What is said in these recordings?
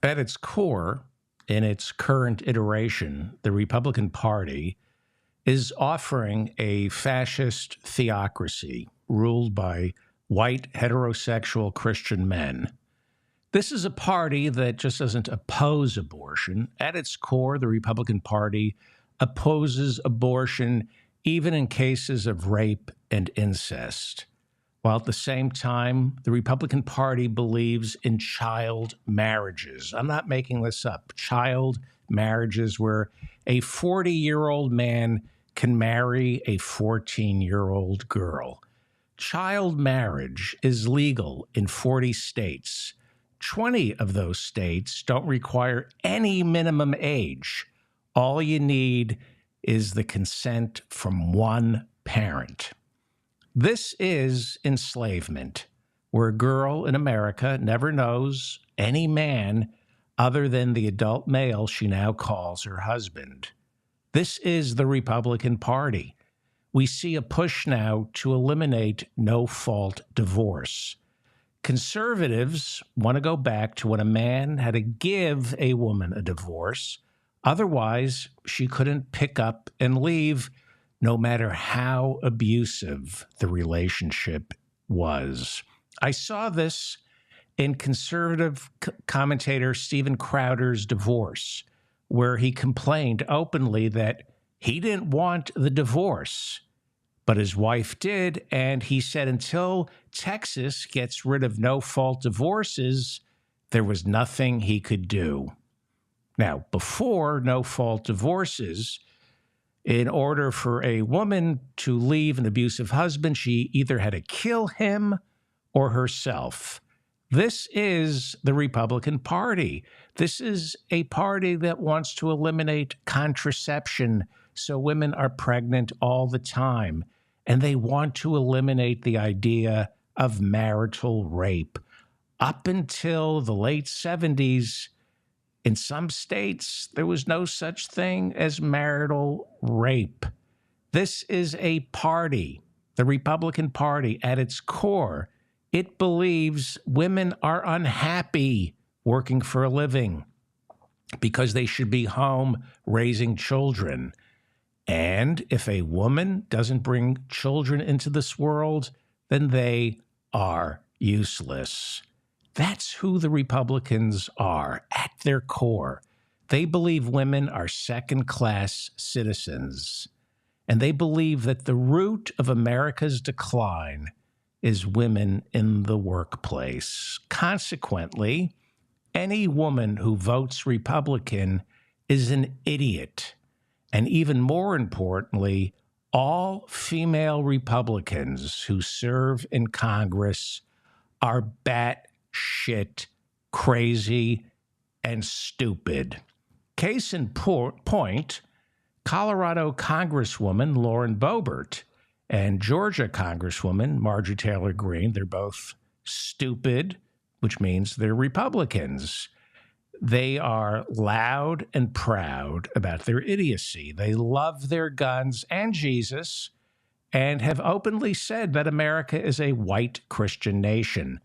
At its core, in its current iteration, the Republican Party is offering a fascist theocracy ruled by white heterosexual Christian men. This is a party that just doesn't oppose abortion. At its core, the Republican Party opposes abortion even in cases of rape and incest, while at the same time, the Republican Party believes in child marriages. I'm not making this up. Child marriages where a 40-year-old man can marry a 14-year-old girl. Child marriage is legal in 40 states. 20 of those states don't require any minimum age. All you need is the consent from one parent. This is enslavement, where a girl in America never knows any man other than the adult male she now calls her husband. This is the Republican Party. We see a push now to eliminate no-fault divorce. Conservatives want to go back to when a man had to give a woman a divorce. Otherwise, she couldn't pick up and leave, no matter how abusive the relationship was. I saw this in conservative commentator Steven Crowder's Divorce, where he complained openly that he didn't want the divorce, but his wife did, and he said until Texas gets rid of no-fault divorces, there was nothing he could do. Now, before no-fault divorces, in order for a woman to leave an abusive husband, she either had to kill him or herself. This is the Republican Party. This is a party that wants to eliminate contraception so women are pregnant all the time. And they want to eliminate the idea of marital rape. Up until the late 70s, in some states, there was no such thing as marital rape. This is a party, the Republican Party, at its core. It believes women are unhappy working for a living because they should be home raising children. And if a woman doesn't bring children into this world, then they are useless. That's who the Republicans are at their core. They believe women are second-class citizens, and they believe that the root of America's decline is women in the workplace. Consequently, any woman who votes Republican is an idiot. And even more importantly, all female Republicans who serve in Congress are batshit crazy and stupid. Case in point, Colorado Congresswoman Lauren Boebert and Georgia Congresswoman Marjorie Taylor Greene, they're both stupid, which means they're Republicans. They are loud and proud about their idiocy. They love their guns and Jesus and have openly said that America is a white Christian nation.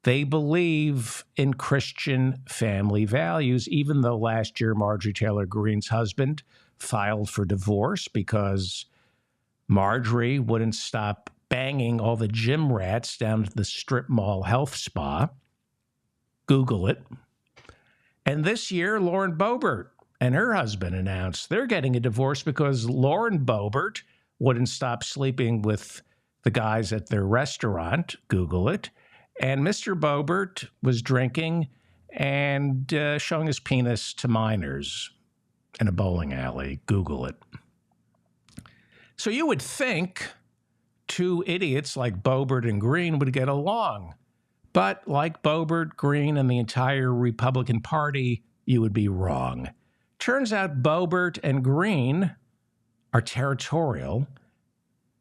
They believe in Christian family values, even though last year Marjorie Taylor Greene's husband filed for divorce because Marjorie wouldn't stop banging all the gym rats down at the strip mall health spa. Google it. And this year, Lauren Boebert and her husband announced they're getting a divorce because Lauren Boebert wouldn't stop sleeping with the guys at their restaurant. Google it. And Mr. Boebert was drinking and showing his penis to minors in a bowling alley. Google it. So you would think two idiots like Boebert and Greene would get along. But like Boebert, Greene, and the entire Republican Party, you would be wrong. Turns out Boebert and Greene are territorial.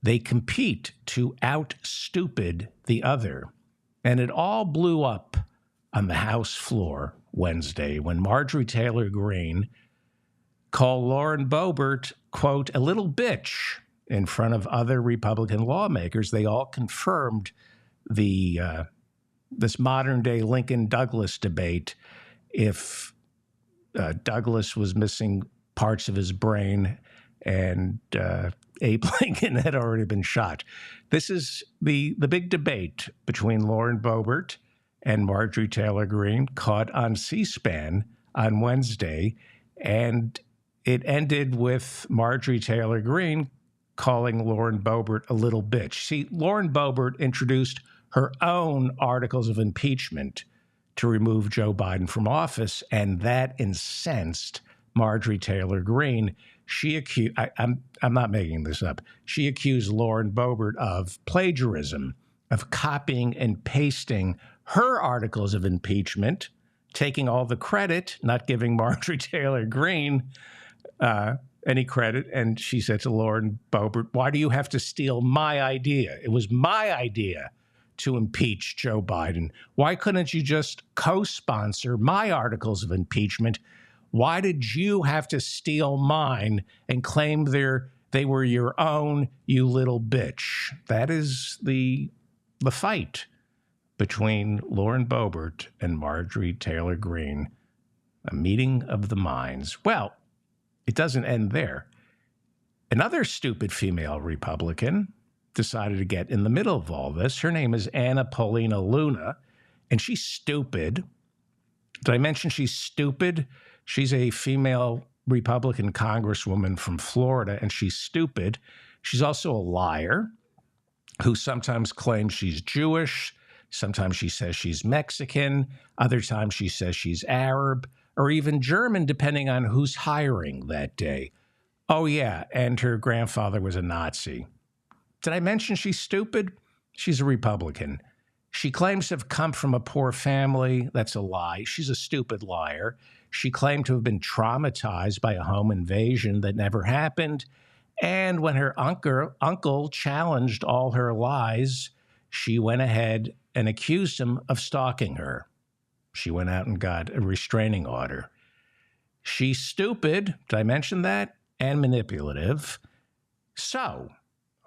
They compete to out-stupid the other. And it all blew up on the House floor Wednesday when Marjorie Taylor Greene called Lauren Boebert, quote, a little bitch in front of other Republican lawmakers. They all confirmed this modern-day Lincoln-Douglas debate if Douglas was missing parts of his brain and Abe Lincoln had already been shot. This is the big debate between Lauren Boebert and Marjorie Taylor Greene, caught on C-SPAN on Wednesday, and it ended with Marjorie Taylor Greene calling Lauren Boebert a little bitch. See, Lauren Boebert introduced her own articles of impeachment to remove Joe Biden from office, and that incensed Marjorie Taylor Greene. She accused, I'm not making this up, she accused Lauren Boebert of plagiarism, of copying and pasting her articles of impeachment, taking all the credit, not giving Marjorie Taylor Greene any credit. And she said to Lauren Boebert, why do you have to steal my idea? It was my idea to impeach Joe Biden. Why couldn't you just co-sponsor my articles of impeachment? Why did you have to steal mine and claim they were your own, you little bitch? That is the fight between Lauren Boebert and Marjorie Taylor Greene, a meeting of the minds. Well, it doesn't end there. Another stupid female Republican decided to get in the middle of all this. Her name is Anna Paulina Luna, and she's stupid. Did I mention she's stupid? She's a female Republican congresswoman from Florida, and she's stupid. She's also a liar who sometimes claims she's Jewish. Sometimes she says she's Mexican. Other times she says she's Arab or even German, depending on who's hiring that day. Oh, yeah, and her grandfather was a Nazi. Did I mention she's stupid? She's a Republican. She claims to have come from a poor family. That's a lie. She's a stupid liar. She claimed to have been traumatized by a home invasion that never happened. And when her uncle challenged all her lies, she went ahead and accused him of stalking her. She went out and got a restraining order. She's stupid. Did I mention that? And manipulative. So,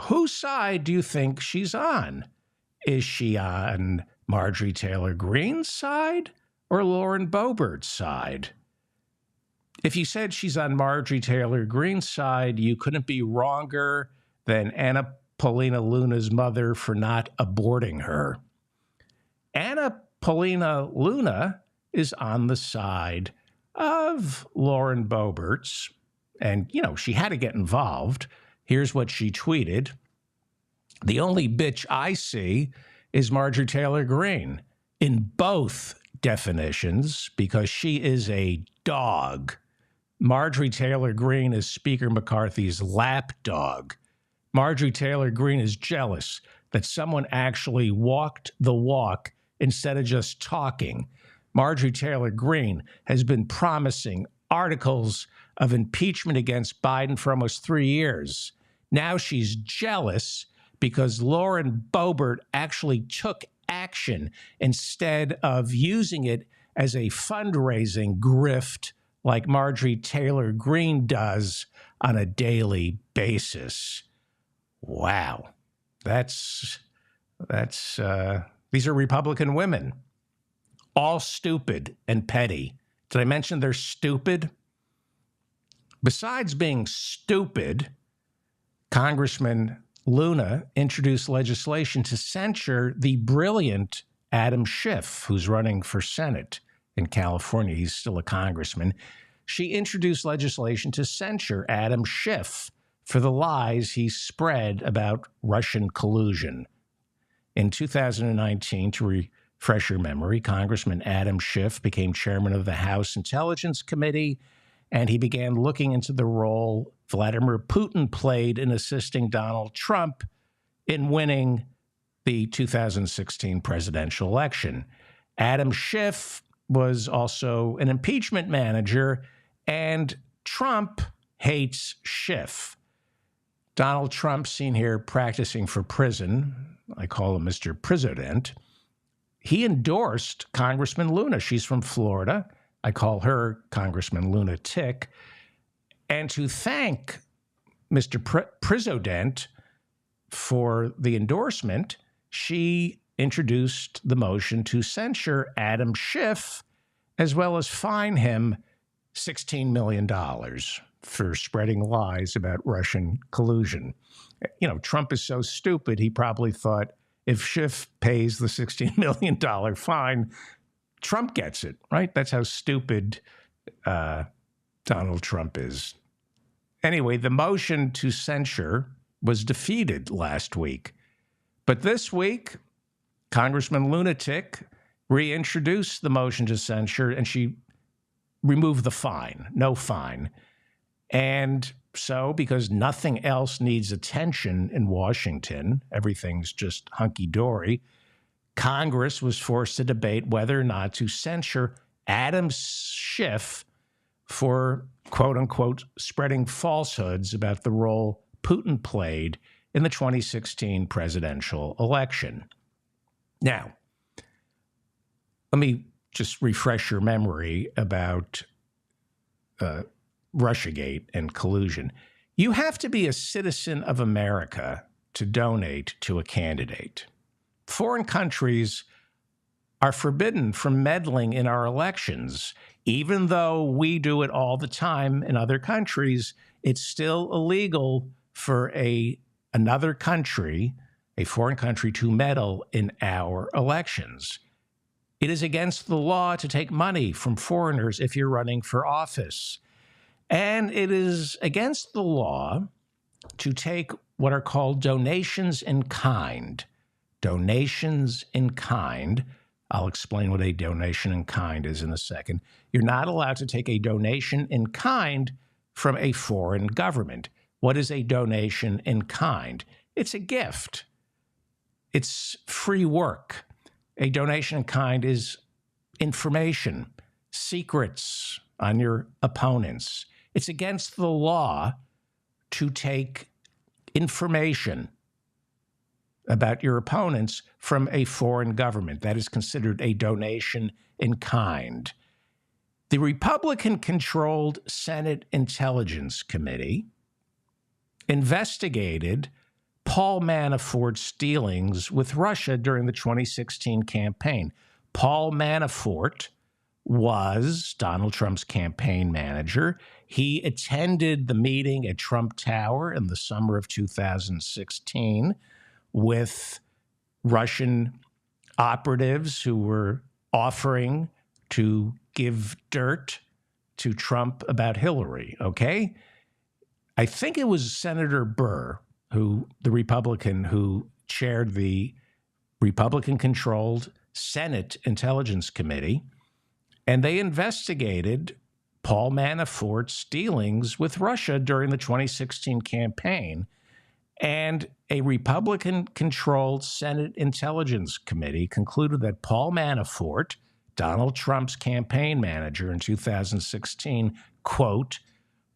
whose side do you think she's on? Is she on Marjorie Taylor Greene's side or Lauren Boebert's side? If you said she's on Marjorie Taylor Greene's side, you couldn't be wronger than Anna Paulina Luna's mother for not aborting her. Anna Paulina Luna is on the side of Lauren Boebert's, and, you know, she had to get involved. Here's what she tweeted. The only bitch I see is Marjorie Taylor Greene in both definitions because she is a dog. Marjorie Taylor Greene is Speaker McCarthy's lapdog. Marjorie Taylor Greene is jealous that someone actually walked the walk instead of just talking. Marjorie Taylor Greene has been promising articles of impeachment against Biden for almost 3 years. Now she's jealous because Lauren Boebert actually took action instead of using it as a fundraising grift like Marjorie Taylor Greene does on a daily basis. Wow. These are Republican women, all stupid and petty. Did I mention they're stupid? Besides being stupid, Congressman Luna introduced legislation to censure the brilliant Adam Schiff, who's running for Senate in California. He's still a congressman. She introduced legislation to censure Adam Schiff for the lies he spread about Russian collusion. In 2019, to refresh your memory, Congressman Adam Schiff became chairman of the House Intelligence Committee, and he began looking into the role Vladimir Putin played in assisting Donald Trump in winning the 2016 presidential election. Adam Schiff was also an impeachment manager, and Trump hates Schiff. Donald Trump, seen here practicing for prison, I call him Mr. President, he endorsed Congressman Luna. She's from Florida. I call her Congressman Lunatic. And to thank Mr. President for the endorsement, she introduced the motion to censure Adam Schiff as well as fine him $16 million for spreading lies about Russian collusion. You know, Trump is so stupid, he probably thought if Schiff pays the $16 million fine, Trump gets it, right? That's how stupid Donald Trump is. Anyway, the motion to censure was defeated last week. But this week, Congressman Lunatic reintroduced the motion to censure, and she removed the fine, no fine. And so, because nothing else needs attention in Washington, everything's just hunky-dory, Congress was forced to debate whether or not to censure Adam Schiff for, quote-unquote, spreading falsehoods about the role Putin played in the 2016 presidential election. Now, let me just refresh your memory about Russiagate and collusion. You have to be a citizen of America to donate to a candidate. Foreign countries are forbidden from meddling in our elections. Even though we do it all the time in other countries, it's still illegal for another country, a foreign country, to meddle in our elections. It is against the law to take money from foreigners if you're running for office. And it is against the law to take what are called donations in kind. Donations in kind. I'll explain what a donation in kind is in a second. You're not allowed to take a donation in kind from a foreign government. What is a donation in kind? It's a gift. It's free work. A donation in kind is information, secrets on your opponents. It's against the law to take information about your opponents from a foreign government. That is considered a donation in kind. The Republican-controlled Senate Intelligence Committee investigated Paul Manafort's dealings with Russia during the 2016 campaign. Paul Manafort was Donald Trump's campaign manager. He attended the meeting at Trump Tower in the summer of 2016 with Russian operatives who were offering to give dirt to Trump about Hillary, okay? I think it was Senator Burr, the Republican who chaired the Republican-controlled Senate Intelligence Committee, and they investigated Paul Manafort's dealings with Russia during the 2016 campaign. And a Republican-controlled Senate Intelligence Committee concluded that Paul Manafort, Donald Trump's campaign manager in 2016, quote,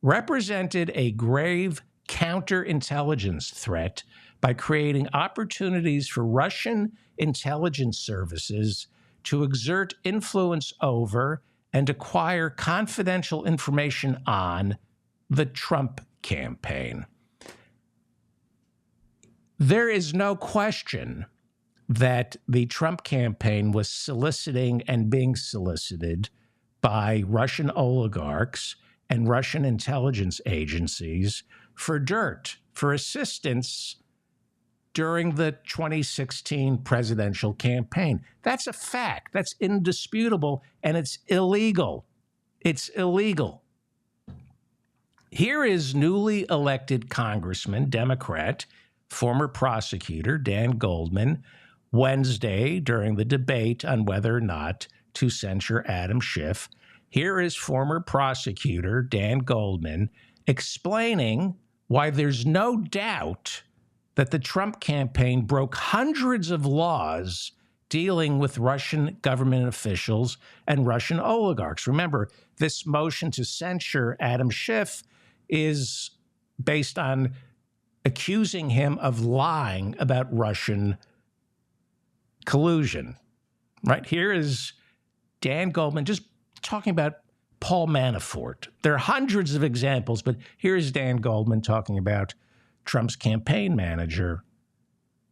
represented a grave counterintelligence threat by creating opportunities for Russian intelligence services to exert influence over and acquire confidential information on the Trump campaign. There is no question that the Trump campaign was soliciting and being solicited by Russian oligarchs and Russian intelligence agencies for dirt, for assistance during the 2016 presidential campaign. That's a fact. That's indisputable, and it's illegal. It's illegal. Here is newly elected Congressman, Democrat, former prosecutor Dan Goldman, Wednesday during the debate on whether or not to censure Adam Schiff. Here is former prosecutor Dan Goldman explaining why there's no doubt that the Trump campaign broke hundreds of laws dealing with Russian government officials and Russian oligarchs. Remember, this motion to censure Adam Schiff is based on accusing him of lying about Russian collusion. Right here is Dan Goldman just talking about Paul Manafort. There are hundreds of examples, but here's Dan Goldman talking about Trump's campaign manager,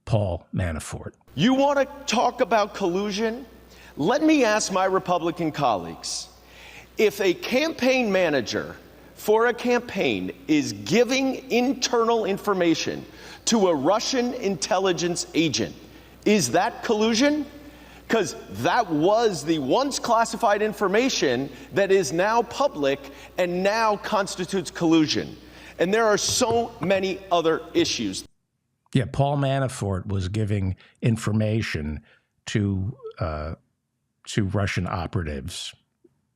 Paul Manafort. You want to talk about collusion? Let me ask my Republican colleagues, if a campaign manager for a campaign is giving internal information to a Russian intelligence agent, is that collusion? Because that was the once classified information that is now public and now constitutes collusion. And there are so many other issues. Yeah, Paul Manafort was giving information to Russian operatives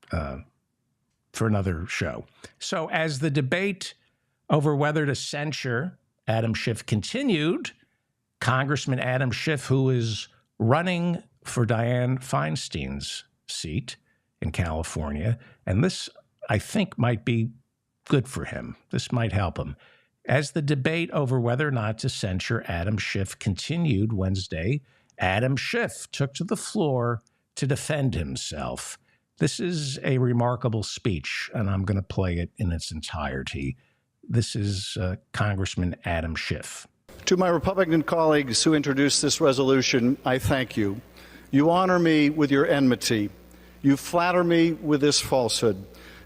for another show. So as the debate over whether to censure Adam Schiff continued, Congressman Adam Schiff, who is running for Dianne Feinstein's seat in California, and this, I think, might be good for him. This might help him. As the debate over whether or not to censure Adam Schiff continued Wednesday, Adam Schiff took to the floor to defend himself. This is a remarkable speech, and I'm going to play it in its entirety. This is Congressman Adam Schiff. To my Republican colleagues who introduced this resolution, I thank you. You honor me with your enmity. You flatter me with this falsehood.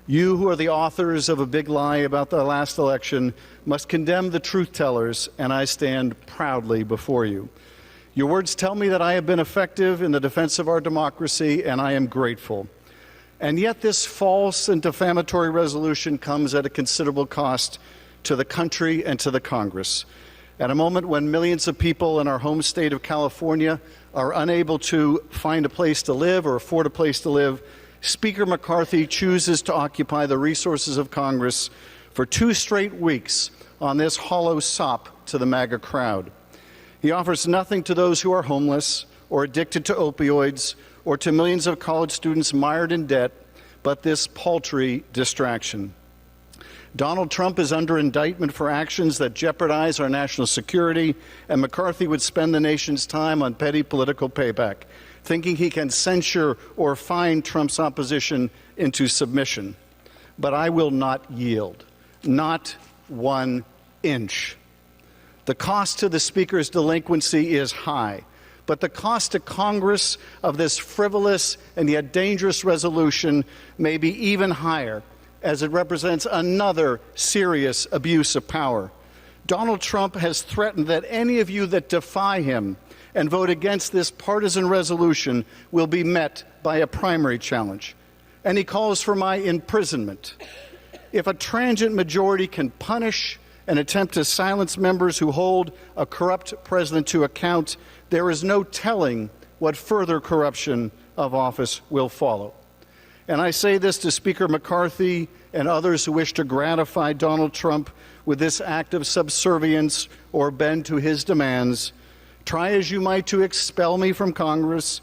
You, who are the authors of a big lie about the last election, must condemn the truth tellers, and I stand proudly before you. Your words tell me that I have been effective in the defense of our democracy, and I am grateful. And yet this false and defamatory resolution comes at a considerable cost to the country and to the Congress. At a moment when millions of people in our home state of California are unable to find a place to live or afford a place to live, Speaker McCarthy chooses to occupy the resources of Congress for 2 straight weeks on this hollow sop to the MAGA crowd. He offers nothing to those who are homeless or addicted to opioids or to millions of college students mired in debt, but this paltry distraction. Donald Trump is under indictment for actions that jeopardize our national security, and McCarthy would spend the nation's time on petty political payback, thinking he can censure or fine Trump's opposition into submission. But I will not yield, not 1 inch. The cost to the Speaker's delinquency is high, but the cost to Congress of this frivolous and yet dangerous resolution may be even higher, as it represents another serious abuse of power. Donald Trump has threatened that any of you that defy him and vote against this partisan resolution will be met by a primary challenge. And he calls for my imprisonment. If a transient majority can punish and attempt to silence members who hold a corrupt president to account, there is no telling what further corruption of office will follow. And I say this to Speaker McCarthy and others who wish to gratify Donald Trump with this act of subservience or bend to his demands. Try as you might to expel me from Congress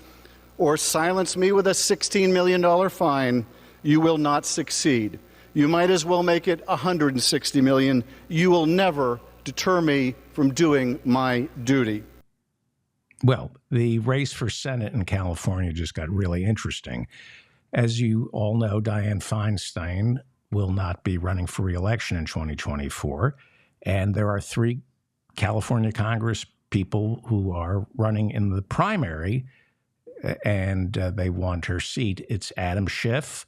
or silence me with a $16 million fine, you will not succeed. You might as well make it $160 million. You will never deter me from doing my duty. Well, the race for Senate in California just got really interesting. As you all know, Dianne Feinstein will not be running for re-election in 2024, and there are 3 California Congress people who are running in the primary, and they want her seat. It's Adam Schiff,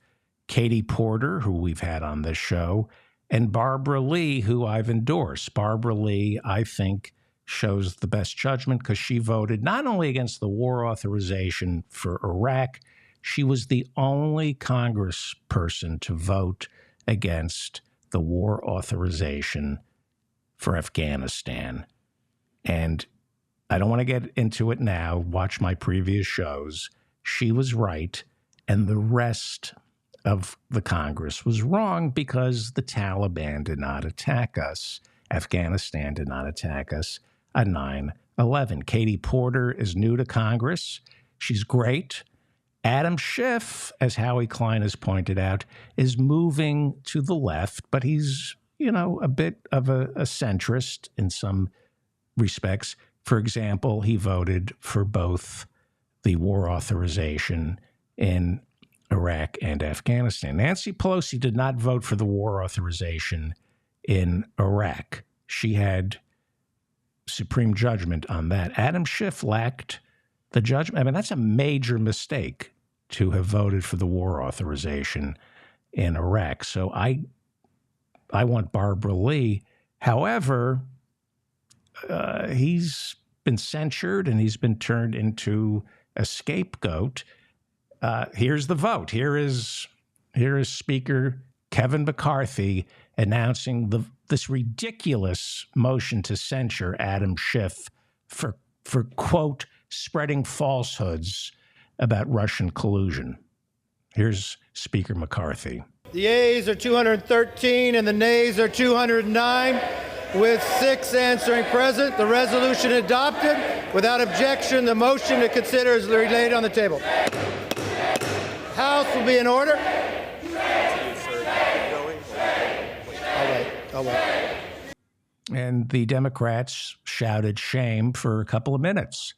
Katie Porter, who we've had on this show, and Barbara Lee, who I've endorsed. Barbara Lee, I think, shows the best judgment because she voted not only against the war authorization for Iraq, she was the only congressperson to vote against the war authorization for Afghanistan. And I don't want to get into it now. Watch my previous shows. She was right, and the rest of the Congress was wrong because the Taliban did not attack us. Afghanistan did not attack us on 9/11. Katie Porter is new to Congress. She's great. Adam Schiff, as Howie Klein has pointed out, is moving to the left, but he's, a bit of a centrist in some respects. For example, he voted for both the war authorization in Iraq and Afghanistan. Nancy Pelosi did not vote for the war authorization in Iraq. She had supreme judgment on that. Adam Schiff lacked the judgment. I mean, that's a major mistake to have voted for the war authorization in Iraq. So I want Barbara Lee. However, he's been censured and he's been turned into a scapegoat. Here's the vote. Here is Speaker Kevin McCarthy announcing this ridiculous motion to censure Adam Schiff for quote, spreading falsehoods about Russian collusion. Here's Speaker McCarthy. The ayes are 213 and the nays are 209. With 6 answering present, the resolution adopted. Without objection, the motion to consider is laid on the table. House will be in order. I'll wait. And the Democrats shouted shame for a couple of minutes.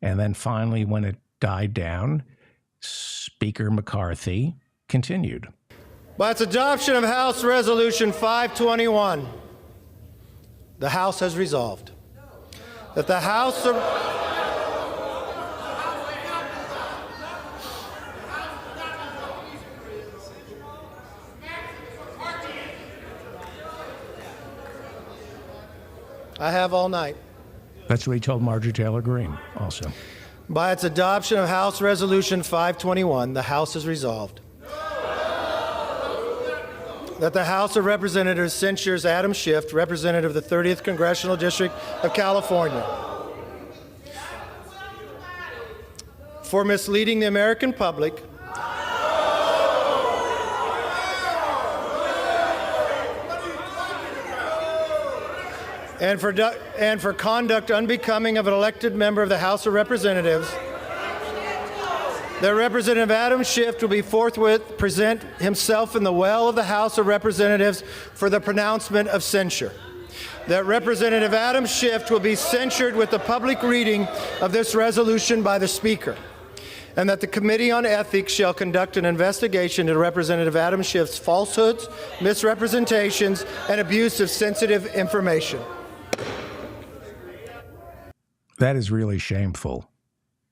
And then finally, when it died down, Speaker McCarthy continued. By its adoption of House Resolution 521, the House has resolved that the House of... I have all night. That's what he told Marjorie Taylor Greene also. By its adoption of House Resolution 521, the House has resolved that the House of Representatives censures Adam Schiff, representative of the 30th Congressional District of California, for misleading the American public and for conduct unbecoming of an elected member of the House of Representatives. That Representative Adam Schiff will be forthwith present himself in the well of the House of Representatives for the pronouncement of censure. That Representative Adam Schiff will be censured with the public reading of this resolution by the Speaker. And that the Committee on Ethics shall conduct an investigation into Representative Adam Schiff's falsehoods, misrepresentations, and abuse of sensitive information. That is really shameful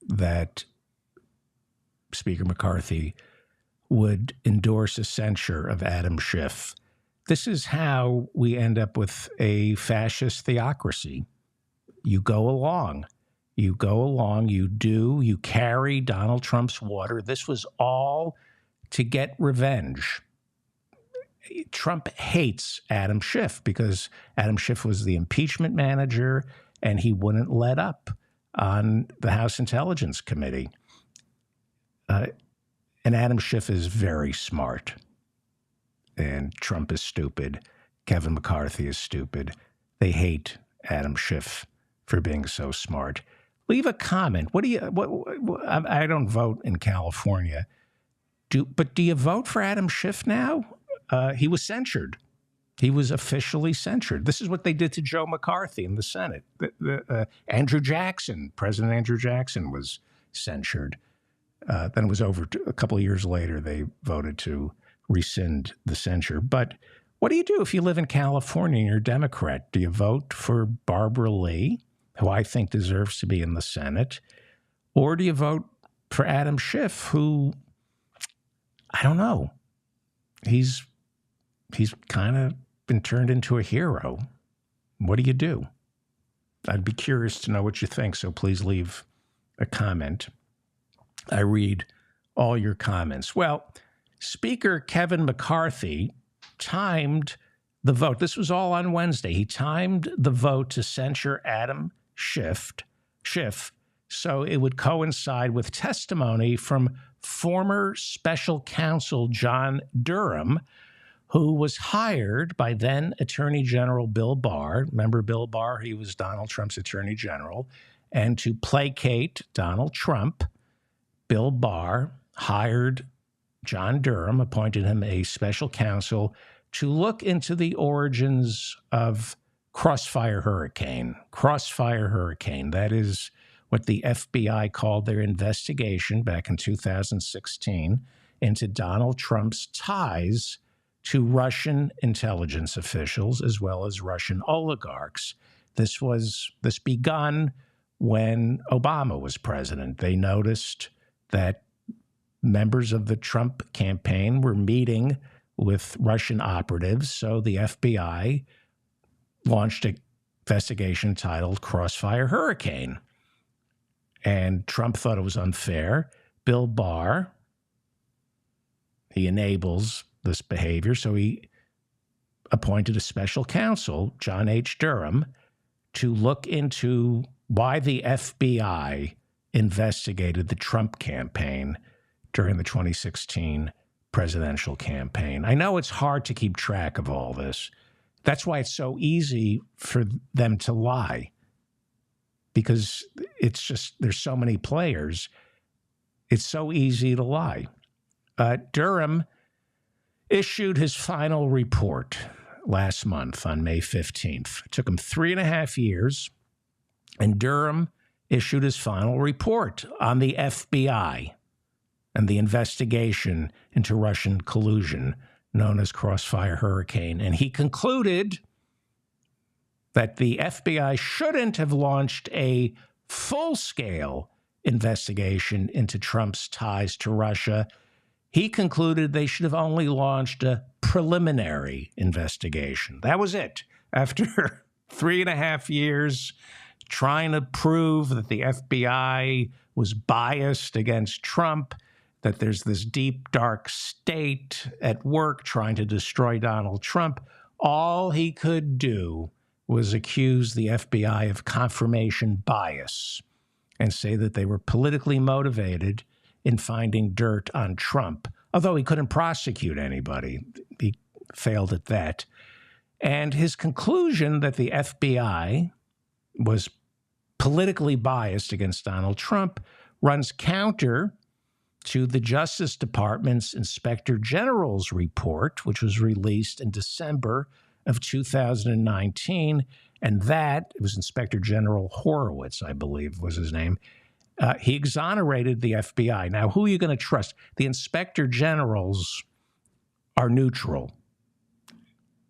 that Speaker McCarthy would endorse a censure of Adam Schiff. This is how we end up with a fascist theocracy. You go along, you carry Donald Trump's water. This was all to get revenge. Trump hates Adam Schiff because Adam Schiff was the impeachment manager and he wouldn't let up on the House Intelligence Committee. And Adam Schiff is very smart. And Trump is stupid. Kevin McCarthy is stupid. They hate Adam Schiff for being so smart. Leave a comment. I don't vote in California. But do you vote for Adam Schiff now? He was censured. He was officially censured. This is what they did to Joe McCarthy in the Senate. Andrew Jackson, President Andrew Jackson was censured. Then it was over a couple of years later, they voted to rescind the censure. But what do you do if you live in California and you're a Democrat? Do you vote for Barbara Lee, who I think deserves to be in the Senate? Or do you vote for Adam Schiff, who, I don't know, he's kind of been turned into a hero. What do you do? I'd be curious to know what you think, so please leave a comment. I read all your comments. Well, Speaker Kevin McCarthy timed the vote. This was all on Wednesday. He timed the vote to censure Adam Schiff so it would coincide with testimony from former special counsel John Durham, who was hired by then Attorney General Bill Barr. Remember Bill Barr? He was Donald Trump's Attorney General. And to placate Donald Trump, Bill Barr hired John Durham, appointed him a special counsel to look into the origins of Crossfire Hurricane. Crossfire Hurricane, that is what the FBI called their investigation back in 2016 into Donald Trump's ties to Russian intelligence officials as well as Russian oligarchs. This begun when Obama was president. They noticed that members of the Trump campaign were meeting with Russian operatives, so the FBI launched an investigation titled Crossfire Hurricane. And Trump thought it was unfair. Bill Barr, he enables this behavior, so he appointed a special counsel, John H. Durham, to look into why the FBI investigated the Trump campaign during the 2016 presidential campaign. I know it's hard to keep track of all this. That's why it's so easy for them to lie, because it's just, there's so many players. It's so easy to lie. Durham issued his final report last month on May 15th. It took him 3.5 years, and Durham issued his final report on the FBI and the investigation into Russian collusion known as Crossfire Hurricane. And he concluded that the FBI shouldn't have launched a full-scale investigation into Trump's ties to Russia. He concluded they should have only launched a preliminary investigation. That was it. After 3.5 years trying to prove that the FBI was biased against Trump, that there's this deep, dark state at work trying to destroy Donald Trump, all he could do was accuse the FBI of confirmation bias and say that they were politically motivated in finding dirt on Trump, although he couldn't prosecute anybody. He failed at that. And his conclusion that the FBI was politically biased against Donald Trump runs counter to the Justice Department's Inspector General's report, which was released in December of 2019. And that, it was Inspector General Horowitz, I believe was his name. He exonerated the FBI. Now, who are you going to trust? The Inspector Generals are neutral.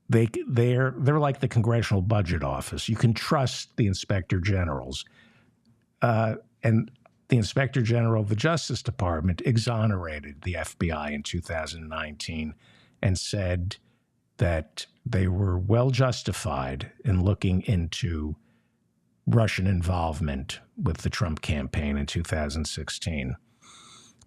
They're like the Congressional Budget Office. You can trust the Inspector Generals. And the Inspector General of the Justice Department exonerated the FBI in 2019 and said that they were well justified in looking into Russian involvement with the Trump campaign in 2016.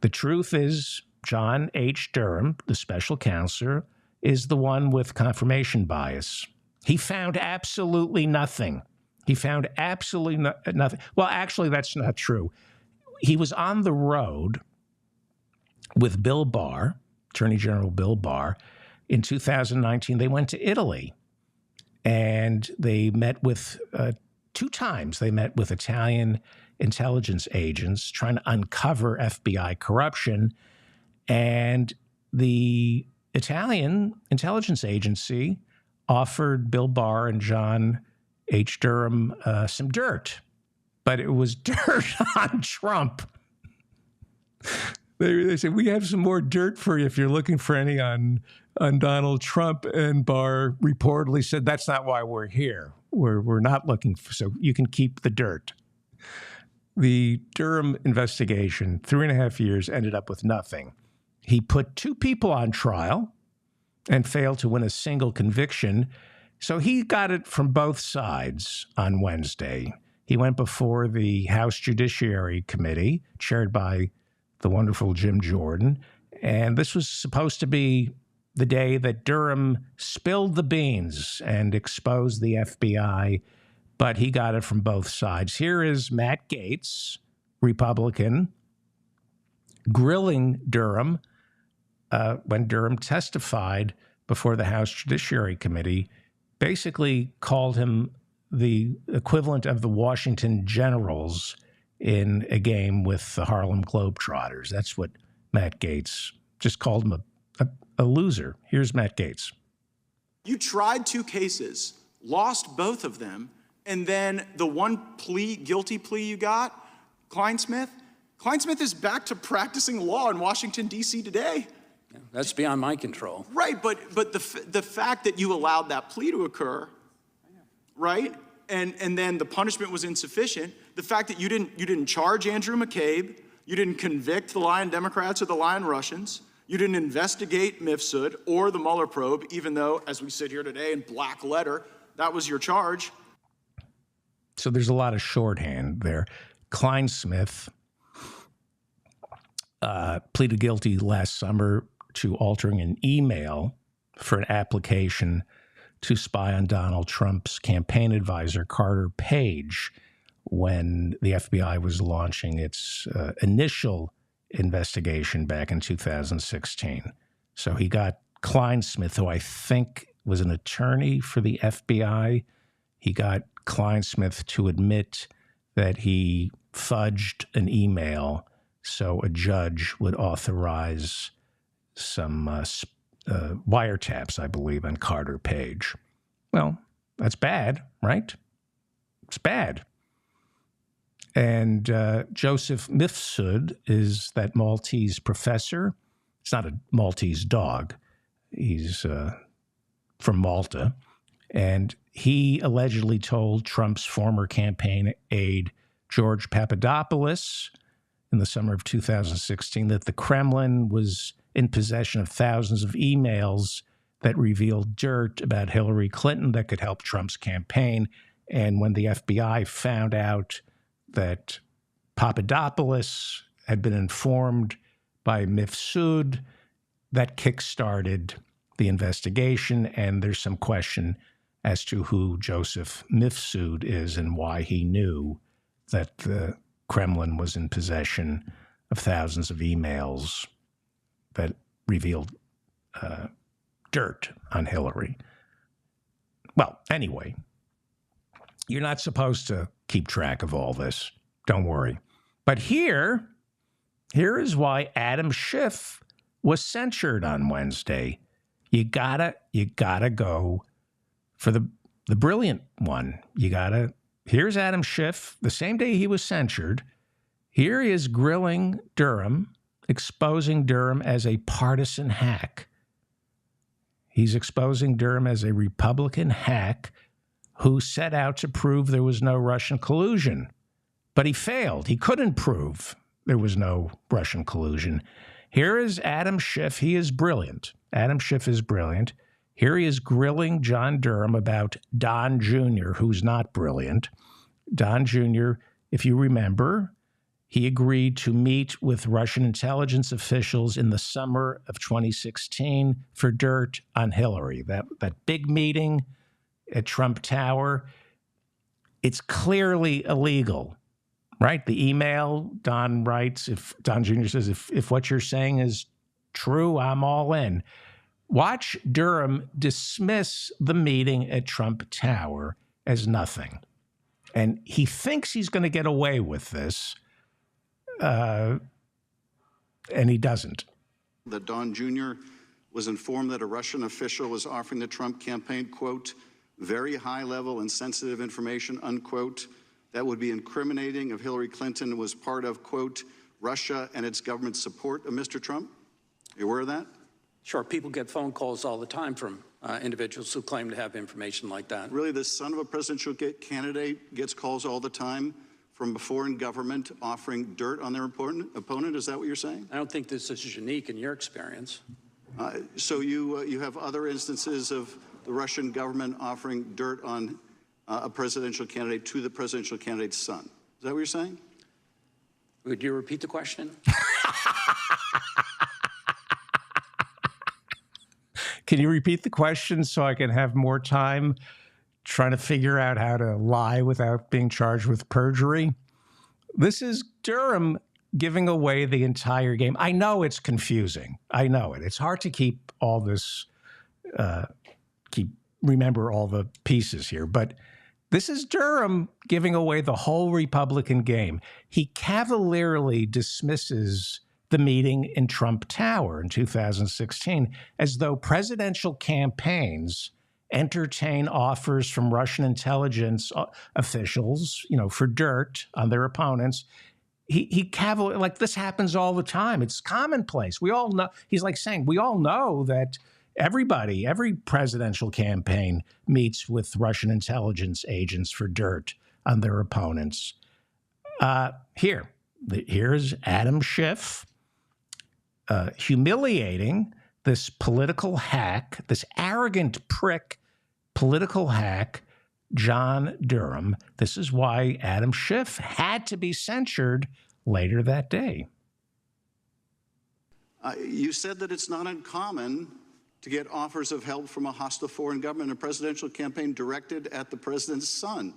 The truth is, John H. Durham, the special counsel, is the one with confirmation bias. He found absolutely nothing. He found absolutely nothing. Well, actually, that's not true. He was on the road with Bill Barr, Attorney General Bill Barr. In 2019, they went to Italy, and they met with, 2 times, they met with Italian intelligence agents trying to uncover FBI corruption. And the Italian intelligence agency offered Bill Barr and John H. Durham some dirt, but it was dirt on Trump. They said, we have some more dirt for you if you're looking for any on Donald Trump. And Barr reportedly said, that's not why we're here. We're not looking for, so you can keep the dirt. The Durham investigation, 3.5 years, ended up with nothing. He put 2 people on trial and failed to win a single conviction. So he got it from both sides on Wednesday. He went before the House Judiciary Committee, chaired by the wonderful Jim Jordan. And this was supposed to be the day that Durham spilled the beans and exposed the FBI, but he got it from both sides. Here is Matt Gaetz, Republican, grilling Durham when Durham testified before the House Judiciary Committee, basically called him the equivalent of the Washington Generals in a game with the Harlem Globetrotters. That's what Matt Gaetz just called him, a loser. Here's Matt Gaetz. You tried 2 cases, lost both of them, and then the one guilty plea you got, Kleinsmith is back to practicing law in Washington, D.C. today. Yeah, that's beyond my control. Right, but the fact that you allowed that plea to occur, right, and then the punishment was insufficient, The fact that you didn't charge Andrew McCabe, you didn't convict the lying Democrats or the lying Russians, you didn't investigate Mifsud or the Mueller probe, even though, as we sit here today in black letter, that was your charge. So there's a lot of shorthand there. Kleinsmith pleaded guilty last summer to altering an email for an application to spy on Donald Trump's campaign advisor, Carter Page, when the FBI was launching its initial investigation back in 2016. So he got Kleinsmith, who I think was an attorney for the FBI. He got Kleinsmith to admit that he fudged an email so a judge would authorize some wiretaps, I believe, on Carter Page. Well, that's bad, right? It's bad. And Joseph Mifsud is that Maltese professor. It's not a Maltese dog. He's from Malta. And he allegedly told Trump's former campaign aide, George Papadopoulos, in the summer of 2016, that the Kremlin was in possession of thousands of emails that revealed dirt about Hillary Clinton that could help Trump's campaign. And when the FBI found out that Papadopoulos had been informed by Mifsud, that kickstarted the investigation, and there's some question as to who Joseph Mifsud is and why he knew that the Kremlin was in possession of thousands of emails that revealed dirt on Hillary. Well, anyway, you're not supposed to keep track of all this. Don't worry. But here is why Adam Schiff was censured on Wednesday. You gotta go for the brilliant one. Here's Adam Schiff, the same day he was censured. Here he is grilling Durham, exposing Durham as a partisan hack. He's exposing Durham as a Republican hack who set out to prove there was no Russian collusion. But he failed. He couldn't prove there was no Russian collusion. Here is Adam Schiff. He is brilliant. Adam Schiff is brilliant. Here he is grilling John Durham about Don Jr., who's not brilliant. Don Jr., if you remember, he agreed to meet with Russian intelligence officials in the summer of 2016 for dirt on Hillary. That big meeting at Trump Tower, it's clearly illegal, right? The email, Don writes, if Don Jr. says, if what you're saying is true, I'm all in. Watch Durham dismiss the meeting at Trump Tower as nothing. And he thinks he's going to get away with this, and he doesn't. That Don Jr. was informed that a Russian official was offering the Trump campaign, quote, very high-level and sensitive information, unquote, that would be incriminating if Hillary Clinton was part of, quote, Russia and its government support of Mr. Trump? Are you aware of that? Sure, people get phone calls all the time from individuals who claim to have information like that. Really, the son of a presidential candidate gets calls all the time from a foreign government offering dirt on their opponent? Is that what you're saying? I don't think this is unique in your experience. So you have other instances of the Russian government offering dirt on a presidential candidate to the presidential candidate's son. Is that what you're saying? Would you repeat the question? Can you repeat the question so I can have more time trying to figure out how to lie without being charged with perjury? This is Durham giving away the entire game. I know it's confusing. I know it. It's hard to keep all this, remember all the pieces here. But this is Durham giving away the whole Republican game. He cavalierly dismisses the meeting in Trump Tower in 2016 as though presidential campaigns entertain offers from Russian intelligence officials, for dirt on their opponents. He like this happens all the time. It's commonplace. We all know. He's like saying, we all know that every presidential campaign meets with Russian intelligence agents for dirt on their opponents. Here's Adam Schiff humiliating this political hack, this arrogant prick political hack, John Durham. This is why Adam Schiff had to be censured later that day. You said that it's not uncommon to get offers of help from a hostile foreign government in a presidential campaign directed at the president's son.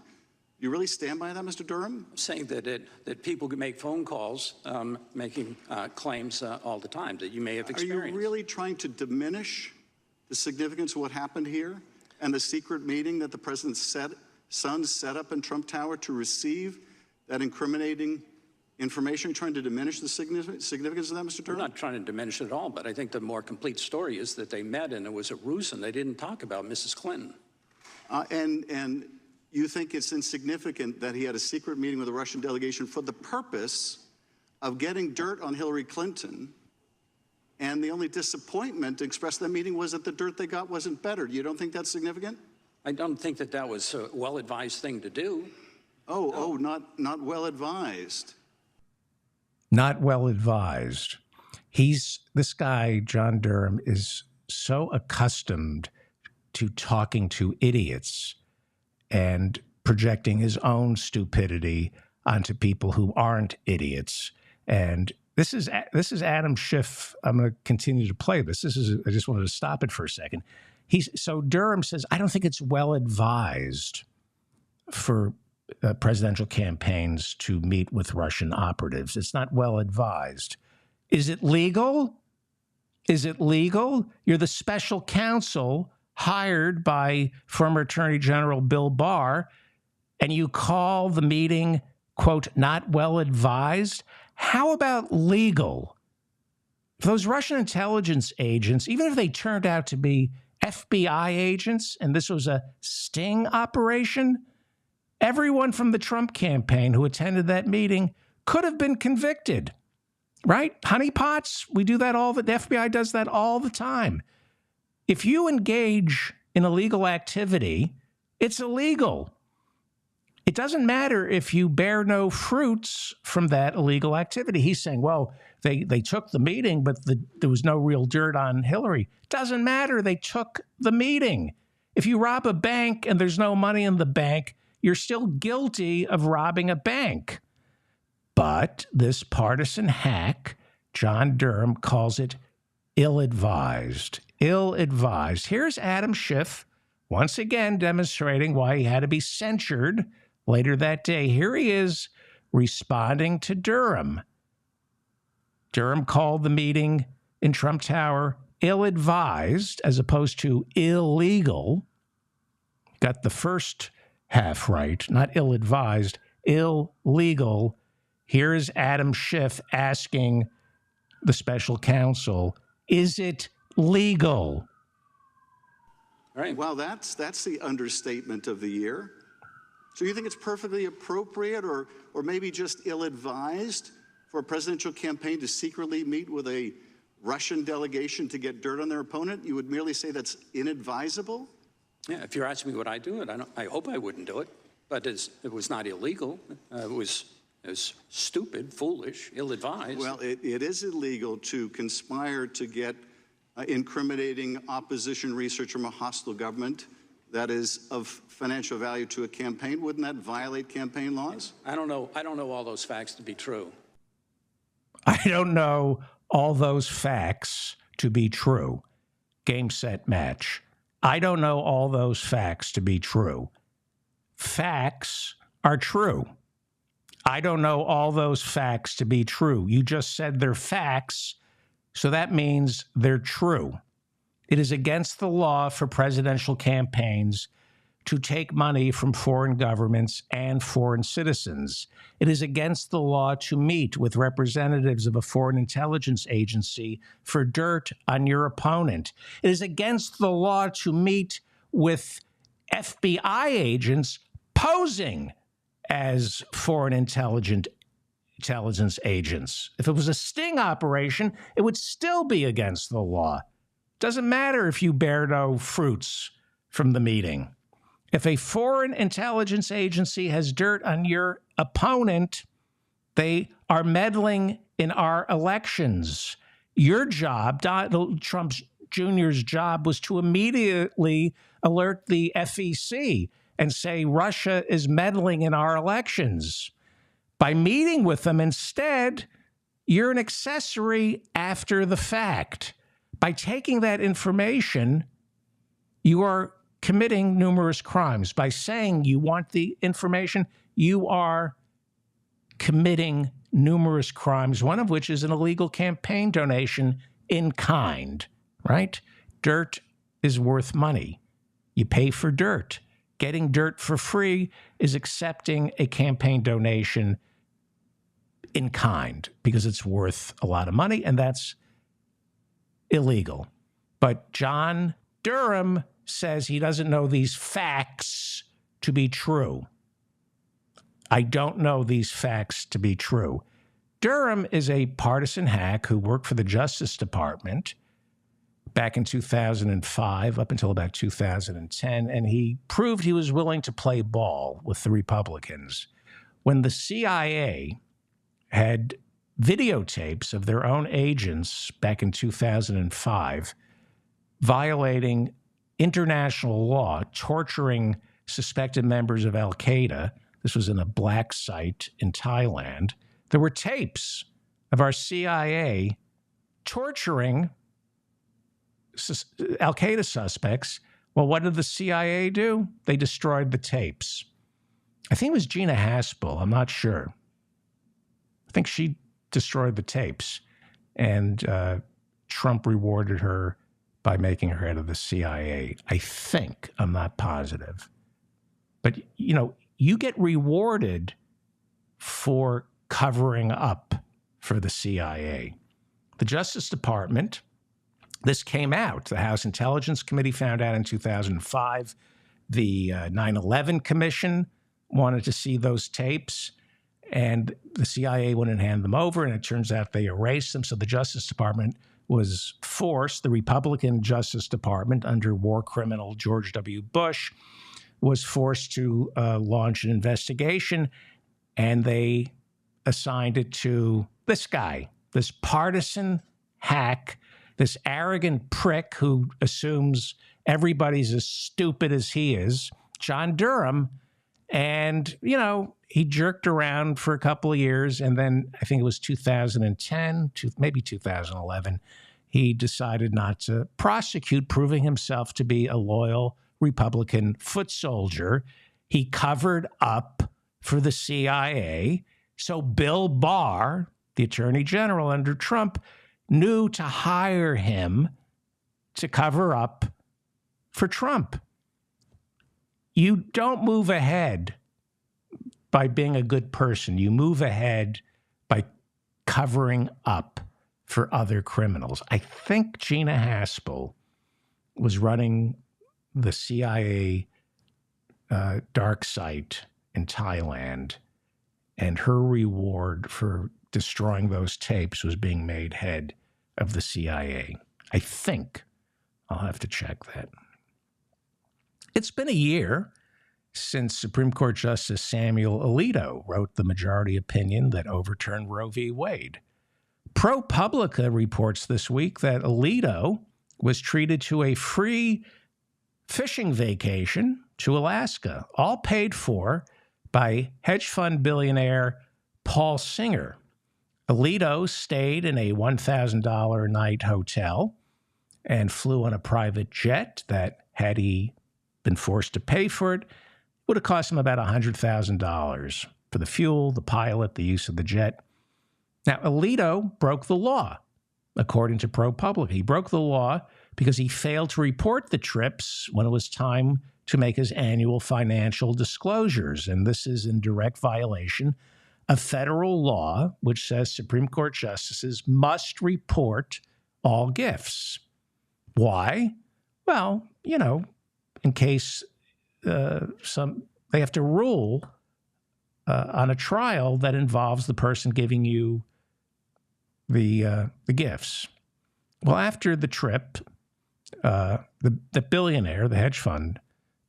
You really stand by that, Mr. Durham? I'm saying that people can make phone calls making claims all the time that you may have experienced. Are you really trying to diminish the significance of what happened here and the secret meeting that the president's son set up in Trump Tower to receive that incriminating information? Are you trying to diminish the significance of that, Mr. Durham? I'm not trying to diminish it at all, but I think the more complete story is that they met and it was a ruse and they didn't talk about Mrs. Clinton. And you think it's insignificant that he had a secret meeting with a Russian delegation for the purpose of getting dirt on Hillary Clinton, and the only disappointment expressed in that meeting was that the dirt they got wasn't better. You don't think that's significant? I don't think that was a well-advised thing to do. Not well advised. Not well advised. This guy, John Durham, is so accustomed to talking to idiots and projecting his own stupidity onto people who aren't idiots. And this is Adam Schiff. I'm going to continue to play this. I just wanted to stop it for a second. So Durham says, I don't think it's well advised for presidential campaigns to meet with Russian operatives. It's not well advised. Is it legal? Is it legal? You're the special counsel hired by former Attorney General Bill Barr, and you call the meeting, quote, not well advised? How about legal? Those Russian intelligence agents, even if they turned out to be FBI agents and this was a sting operation, everyone from the Trump campaign who attended that meeting could have been convicted, right? Honeypots, we do that the FBI does that all the time. If you engage in illegal activity, it's illegal. It doesn't matter if you bear no fruits from that illegal activity. He's saying, well, they took the meeting, but there was no real dirt on Hillary. Doesn't matter. They took the meeting. If you rob a bank and there's no money in the bank, you're still guilty of robbing a bank. But this partisan hack, John Durham, calls it ill-advised. Ill-advised. Here's Adam Schiff once again demonstrating why he had to be censured later that day. Here he is responding to Durham. Durham called the meeting in Trump Tower ill-advised as opposed to illegal. Got the first half right, not ill-advised, illegal. Here's Adam Schiff asking the special counsel, is it legal? Right. Well, that's the understatement of the year. So you think it's perfectly appropriate or maybe just ill-advised for a presidential campaign to secretly meet with a Russian delegation to get dirt on their opponent? You would merely say that's inadvisable? Yeah, if you're asking me would I do it, I hope I wouldn't do it. But it was not illegal. It was stupid, foolish, ill-advised. Well, it is illegal to conspire to get incriminating opposition research from a hostile government that is of financial value to a campaign. Wouldn't that violate campaign laws? I don't know all those facts to be true. I don't know all those facts to be true. Game, set, match. I don't know all those facts to be true. Facts are true. I don't know all those facts to be true. You just said they're facts, so that means they're true. It is against the law for presidential campaigns to take money from foreign governments and foreign citizens. It is against the law to meet with representatives of a foreign intelligence agency for dirt on your opponent. It is against the law to meet with FBI agents posing as foreign intelligence agents. If it was a sting operation, it would still be against the law. Doesn't matter if you bear no fruits from the meeting. If a foreign intelligence agency has dirt on your opponent, They are meddling in our elections. Your job, Donald Trump Jr.'s job, was to immediately alert the FEC and say Russia is meddling in our elections. By meeting with them instead, you're an accessory after the fact. By taking that information, you are committing numerous crimes. By saying you want the information, you are committing numerous crimes, one of which is an illegal campaign donation in kind, right? Dirt is worth money. You pay for dirt. Getting dirt for free is accepting a campaign donation in kind because it's worth a lot of money, and that's illegal. But John Durham says he doesn't know these facts to be true. I don't know these facts to be true. Durham is a partisan hack who worked for the Justice Department back in 2005 up until about 2010, and he proved he was willing to play ball with the Republicans. When the CIA had videotapes of their own agents back in 2005 violating international law, torturing suspected members of Al-Qaeda. This was in a black site in Thailand. There were tapes of our CIA torturing Al-Qaeda suspects. Well, what did the CIA do? They destroyed the tapes. I think it was Gina Haspel. I'm not sure. I think she destroyed the tapes, and Trump rewarded her by making her head of the CIA. I think. I'm not positive. But, you know, you get rewarded for covering up for the CIA. The Justice Department, this came out. The House Intelligence Committee found out in 2005. The 9/11 Commission wanted to see those tapes, and the CIA wouldn't hand them over, and it turns out they erased them. So the Justice Department was forced, the Republican Justice Department under war criminal George W. Bush, was forced to launch an investigation, and they assigned it to this guy, this partisan hack, this arrogant prick who assumes everybody's as stupid as he is, John Durham. And, you know, he jerked around for a couple of years, and then I think it was 2010, maybe 2011, he decided not to prosecute, proving himself to be a loyal Republican foot soldier. He covered up for the CIA. So Bill Barr, the Attorney General under Trump, knew to hire him to cover up for Trump. You don't move ahead by being a good person. You move ahead by covering up for other criminals. I think Gina Haspel was running the CIA dark site in Thailand, and her reward for destroying those tapes was being made head of the CIA. I think. I'll have to check that. It's been a year since Supreme Court Justice Samuel Alito wrote the majority opinion that overturned Roe v. Wade. ProPublica reports this week that Alito was treated to a free fishing vacation to Alaska, all paid for by hedge fund billionaire Paul Singer. Alito stayed in a $1,000 a night hotel and flew on a private jet that, had he been forced to pay for it, would have cost him about $100,000 for the fuel, the pilot, the use of the jet. Now, Alito broke the law, according to ProPublica. He broke the law because he failed to report the trips when it was time to make his annual financial disclosures. And this is in direct violation of federal law, which says Supreme Court justices must report all gifts. Why? Well, you know, in case they have to rule on a trial that involves the person giving you the gifts. Well, after the trip, the billionaire, the hedge fund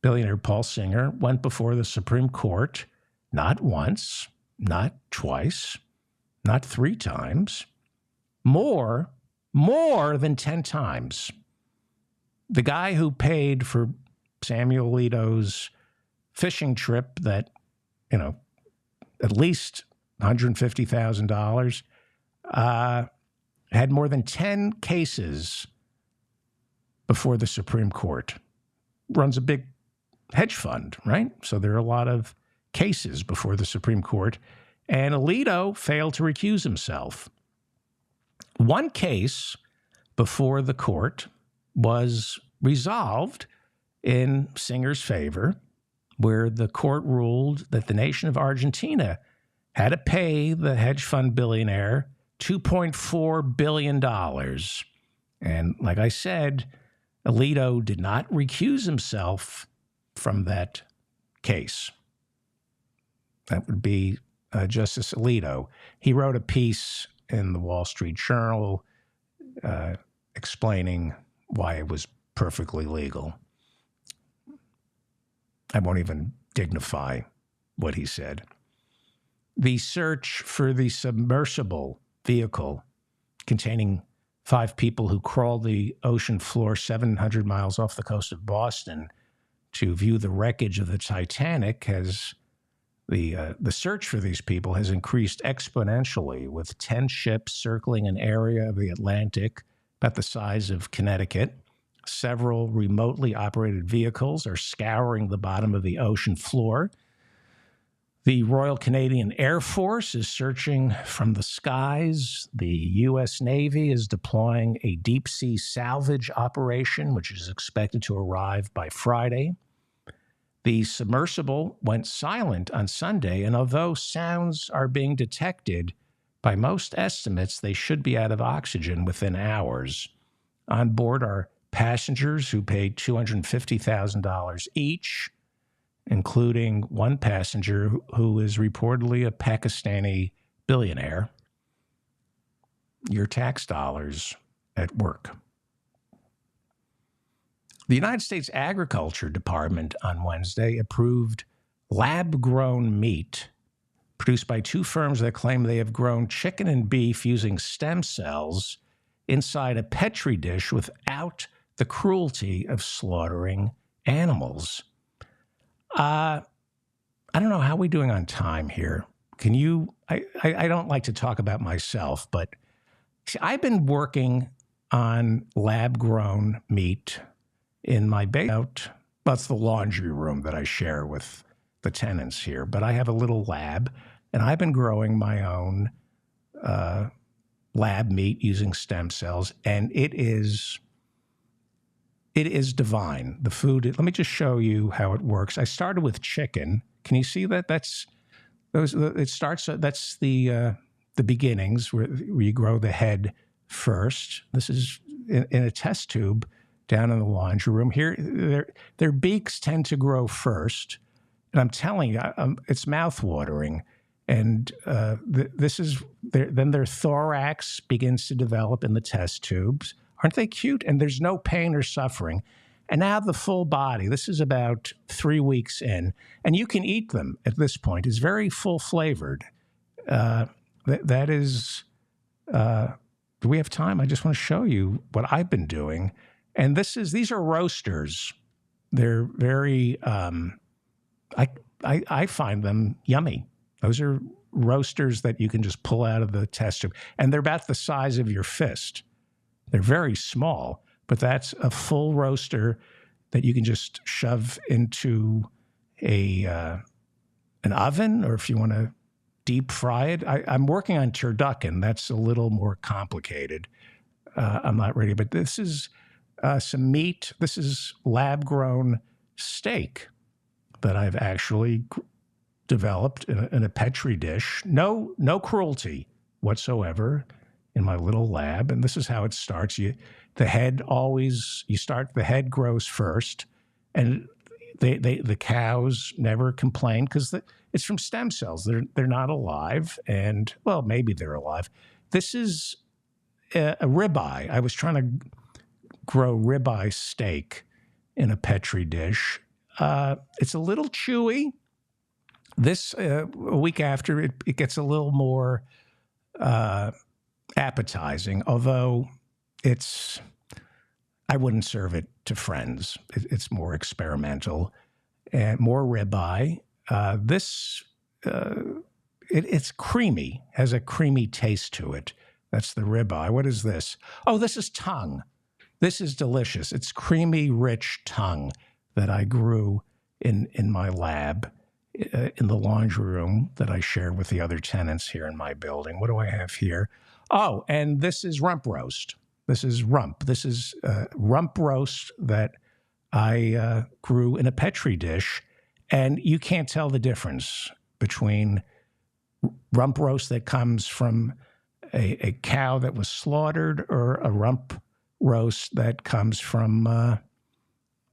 billionaire Paul Singer, went before the Supreme Court not once, not twice, not 3 times, more than 10 times. The guy who paid for Samuel Alito's fishing trip that, at least $150,000, had more than 10 cases before the Supreme Court. Runs a big hedge fund, right? So there are a lot of cases before the Supreme Court. And Alito failed to recuse himself. One case before the court was resolved in Singer's favor, where the court ruled that the nation of Argentina had to pay the hedge fund billionaire $2.4 billion. And like I said, Alito did not recuse himself from that case. That would be Justice Alito. He wrote a piece in the Wall Street Journal explaining why it was perfectly legal. I won't even dignify what he said. The search for the submersible vehicle containing 5 people who crawled the ocean floor 700 miles off the coast of Boston to view the wreckage of the Titanic has the search for these people has increased exponentially, with 10 ships circling an area of the Atlantic about the size of Connecticut. Several remotely operated vehicles are scouring the bottom of the ocean floor. The Royal Canadian Air Force is searching from the skies. The U.S. Navy is deploying a deep-sea salvage operation, which is expected to arrive by Friday. The submersible went silent on Sunday, and although sounds are being detected, by most estimates, they should be out of oxygen within hours. On board are passengers who paid $250,000 each, including one passenger who is reportedly a Pakistani billionaire. Your tax dollars at work. The United States Agriculture Department on Wednesday approved lab-grown meat produced by 2 firms that claim they have grown chicken and beef using stem cells inside a Petri dish without the cruelty of slaughtering animals. I don't know how we're doing on time here. Can you? I don't like to talk about myself, but I've been working on lab-grown meat in my basement. That's the laundry room that I share with the tenants here. But I have a little lab, and I've been growing my own lab meat using stem cells, and it is divine. The food. Let me just show you how it works. I started with chicken. Can you see that? That's the beginnings where you grow the head first. This is in a test tube down in the laundry room. Here, their beaks tend to grow first, and I'm telling you, it's mouthwatering. And then their thorax begins to develop in the test tubes. Aren't they cute? And there's no pain or suffering. And now the full body. This is about 3 weeks in, and you can eat them at this point. It's very full flavored. That is. Do we have time? I just want to show you what I've been doing. And these are roasters. They're very. I find them yummy. Those are roasters that you can just pull out of the test tube, and they're about the size of your fist. They're very small, but that's a full roaster that you can just shove into an oven, or if you want to deep fry it. I'm working on turducken. That's a little more complicated. I'm not ready, but this is some meat. This is lab-grown steak that I've actually developed in a Petri dish. No cruelty whatsoever in my little lab. And this is how it starts. The head grows first, and the cows never complain because it's from stem cells. They're not alive, and well, maybe they're alive. This is a ribeye. I was trying to grow ribeye steak in a Petri dish. It's a little chewy. This a week after, it gets a little more appetizing, although I wouldn't serve it to friends. It's more experimental and more ribeye. It's creamy, has a creamy taste to it. That's the ribeye. What is this? Oh, this is tongue. This is delicious. It's creamy, rich tongue that I grew in my lab, in the laundry room that I share with the other tenants here in my building. What do I have here? Oh, and this is rump roast. This is rump. This is rump roast that I grew in a Petri dish, and you can't tell the difference between rump roast that comes from a cow that was slaughtered or a rump roast that comes from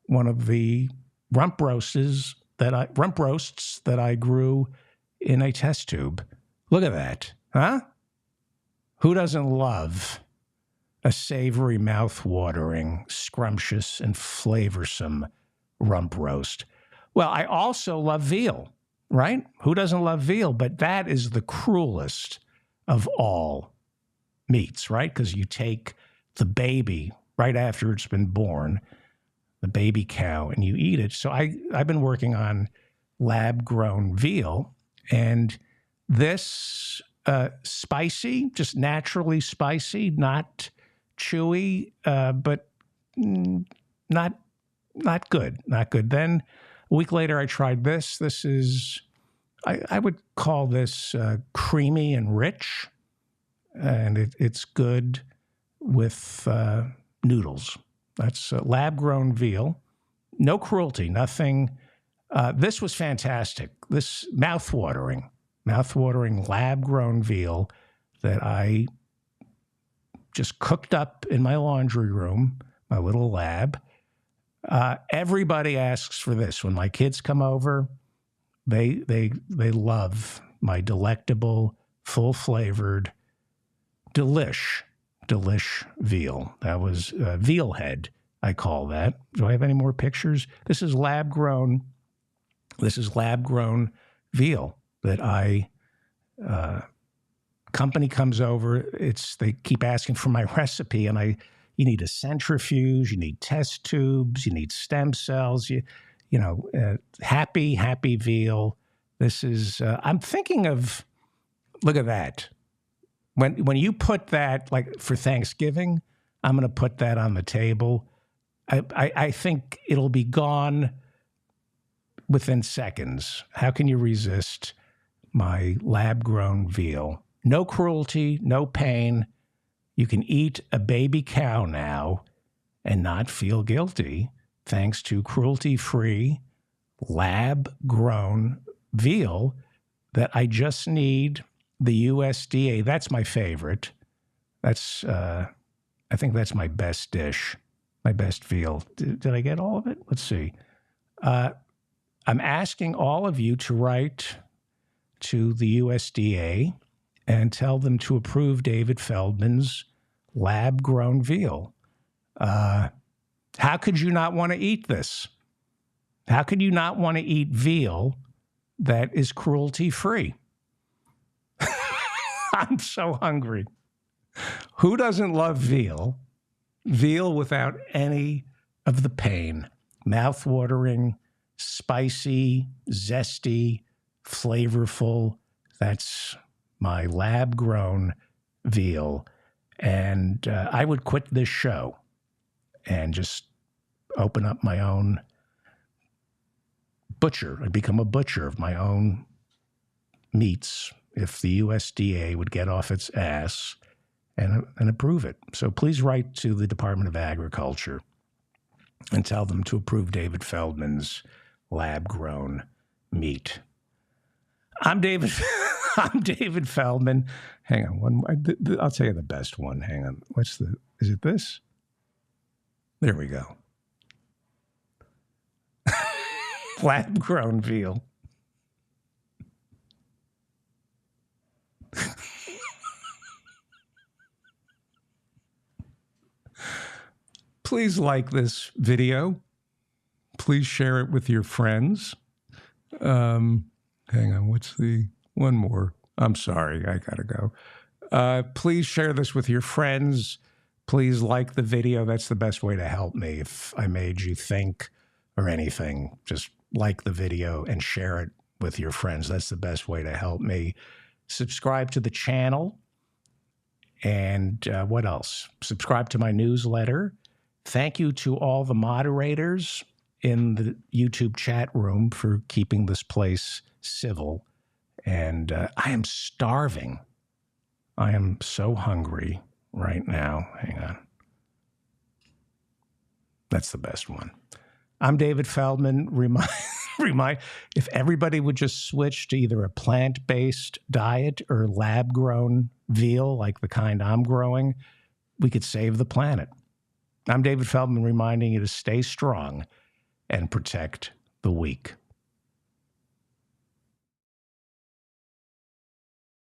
one of the rump roasts that I grew in a test tube. Look at that, huh? Who doesn't love a savory, mouth-watering, scrumptious, and flavorsome rump roast? Well, I also love veal, right? Who doesn't love veal? But that is the cruelest of all meats, right? Because you take the baby right after it's been born, the baby cow, and you eat it. So I've been working on lab-grown veal, and this spicy, just naturally spicy, not chewy, but not good, not good. Then a week later, I tried this. This is, I would call this creamy and rich, and it's good with noodles. That's lab-grown veal. No cruelty, nothing. This was fantastic. This mouth-watering lab-grown veal that I just cooked up in my laundry room, my little lab. Everybody asks for this. When my kids come over, they love my delectable, full-flavored, delish veal. That was veal head, I call that. Do I have any more pictures? This is lab-grown veal that I company comes over. They keep asking for my recipe, and you need a centrifuge, you need test tubes, you need stem cells, happy veal. This is I'm thinking of, look at that. When you put that, like for Thanksgiving, I'm going to put that on the table. I think it'll be gone within seconds. How can you resist my lab-grown veal? No cruelty, no pain. You can eat a baby cow now and not feel guilty thanks to cruelty-free, lab-grown veal that I just need the USDA. That's my favorite. That's I think that's my best dish, my best veal. Did I get all of it? Let's see. I'm asking all of you to write to the USDA and tell them to approve David Feldman's lab-grown veal. How could you not want to eat this? How could you not want to eat veal that is cruelty-free? I'm so hungry. Who doesn't love veal? Veal without any of the pain. Mouth-watering, spicy, zesty, flavorful. That's my lab-grown veal. And I would quit this show and just open up my own butcher. I'd become a butcher of my own meats if the USDA would get off its ass and approve it. So please write to the Department of Agriculture and tell them to approve David Feldman's lab-grown meat. I'm David Feldman. Hang on, I'll tell you the best one. Hang on. Is it this? There we go. Lab-grown veal. Please like this video. Please share it with your friends. Hang on, what's the one more? I'm sorry, I gotta go. Please share this with your friends. Please like the video. That's the best way to help me. If I made you think or anything, just like the video and share it with your friends. That's the best way to help me. Subscribe to the channel. And what else? Subscribe to my newsletter. Thank you to all the moderators in the YouTube chat room for keeping this place civil. And I am starving. I am so hungry right now. Hang on. That's the best one. I'm David Feldman. Remind if everybody would just switch to either a plant-based diet or lab-grown veal, like the kind I'm growing, we could save the planet. I'm David Feldman reminding you to stay strong and protect the weak.